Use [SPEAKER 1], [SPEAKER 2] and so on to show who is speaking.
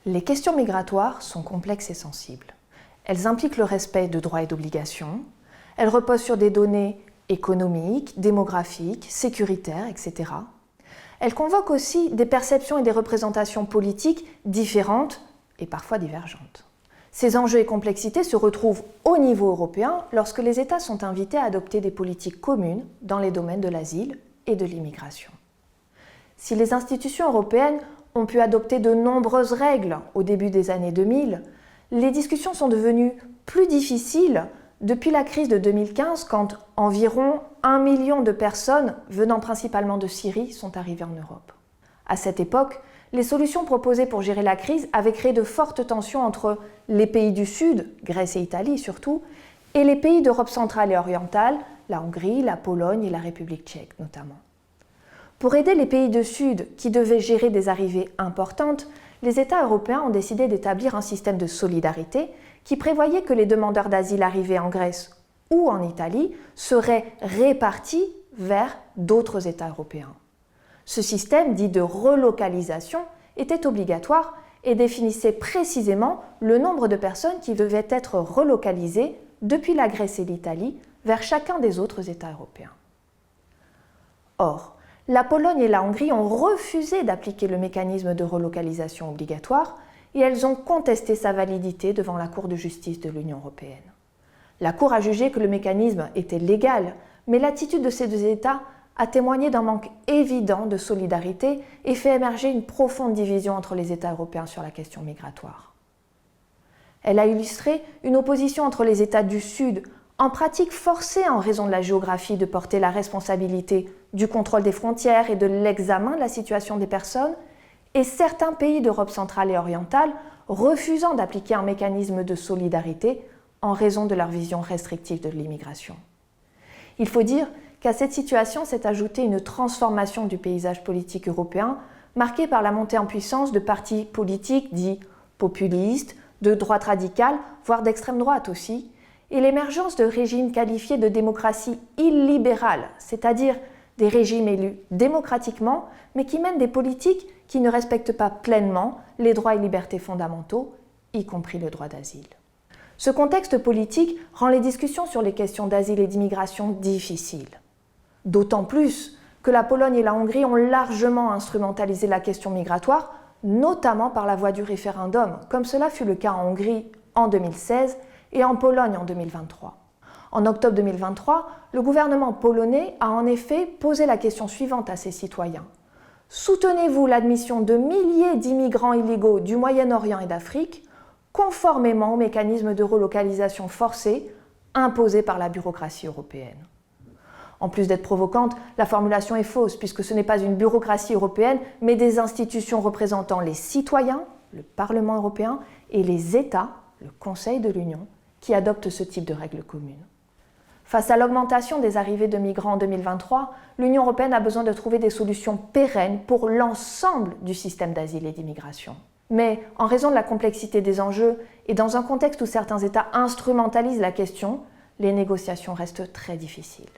[SPEAKER 1] Les questions migratoires sont complexes et sensibles. Elles impliquent le respect de droits et d'obligations, elles reposent sur des données économiques, démographiques, sécuritaires, etc. Elles convoquent aussi des perceptions et des représentations politiques différentes et parfois divergentes. Ces enjeux et complexités se retrouvent au niveau européen lorsque les États sont invités à adopter des politiques communes dans les domaines de l'asile et de l'immigration. Si les institutions européennes ont pu adopter de nombreuses règles au début des années 2000, les discussions sont devenues plus difficiles depuis la crise de 2015 quand environ 1 million de personnes venant principalement de Syrie sont arrivées en Europe. À cette époque, les solutions proposées pour gérer la crise avaient créé de fortes tensions entre les pays du Sud, Grèce et Italie surtout, et les pays d'Europe centrale et orientale, la Hongrie, la Pologne et la République tchèque notamment. Pour aider les pays du Sud qui devaient gérer des arrivées importantes, les États européens ont décidé d'établir un système de solidarité qui prévoyait que les demandeurs d'asile arrivés en Grèce ou en Italie seraient répartis vers d'autres États européens. Ce système, dit de relocalisation, était obligatoire et définissait précisément le nombre de personnes qui devaient être relocalisées depuis la Grèce et l'Italie vers chacun des autres États européens. Or, la Pologne et la Hongrie ont refusé d'appliquer le mécanisme de relocalisation obligatoire et elles ont contesté sa validité devant la Cour de justice de l'Union européenne. La Cour a jugé que le mécanisme était légal, mais l'attitude de ces deux États a témoigné d'un manque évident de solidarité et fait émerger une profonde division entre les États européens sur la question migratoire. Elle a illustré une opposition entre les États du Sud, en pratique forcés en raison de la géographie de porter la responsabilité du contrôle des frontières et de l'examen de la situation des personnes, et certains pays d'Europe centrale et orientale refusant d'appliquer un mécanisme de solidarité en raison de leur vision restrictive de l'immigration. Il faut dire qu'à cette situation s'est ajoutée une transformation du paysage politique européen marquée par la montée en puissance de partis politiques dits populistes, de droite radicale, voire d'extrême droite aussi, et l'émergence de régimes qualifiés de démocratie illibérale, c'est-à-dire des régimes élus démocratiquement, mais qui mènent des politiques qui ne respectent pas pleinement les droits et libertés fondamentaux, y compris le droit d'asile. Ce contexte politique rend les discussions sur les questions d'asile et d'immigration difficiles. D'autant plus que la Pologne et la Hongrie ont largement instrumentalisé la question migratoire, notamment par la voie du référendum, comme cela fut le cas en Hongrie en 2016 et en Pologne en 2023. En octobre 2023, le gouvernement polonais a en effet posé la question suivante à ses citoyens. Soutenez-vous l'admission de milliers d'immigrants illégaux du Moyen-Orient et d'Afrique, conformément au mécanisme de relocalisation forcée imposé par la bureaucratie européenne? En plus d'être provocante, la formulation est fausse puisque ce n'est pas une bureaucratie européenne, mais des institutions représentant les citoyens, le Parlement européen, et les États, le Conseil de l'Union, qui adoptent ce type de règles communes. Face à l'augmentation des arrivées de migrants en 2023, l'Union européenne a besoin de trouver des solutions pérennes pour l'ensemble du système d'asile et d'immigration. Mais en raison de la complexité des enjeux et dans un contexte où certains États instrumentalisent la question, les négociations restent très difficiles.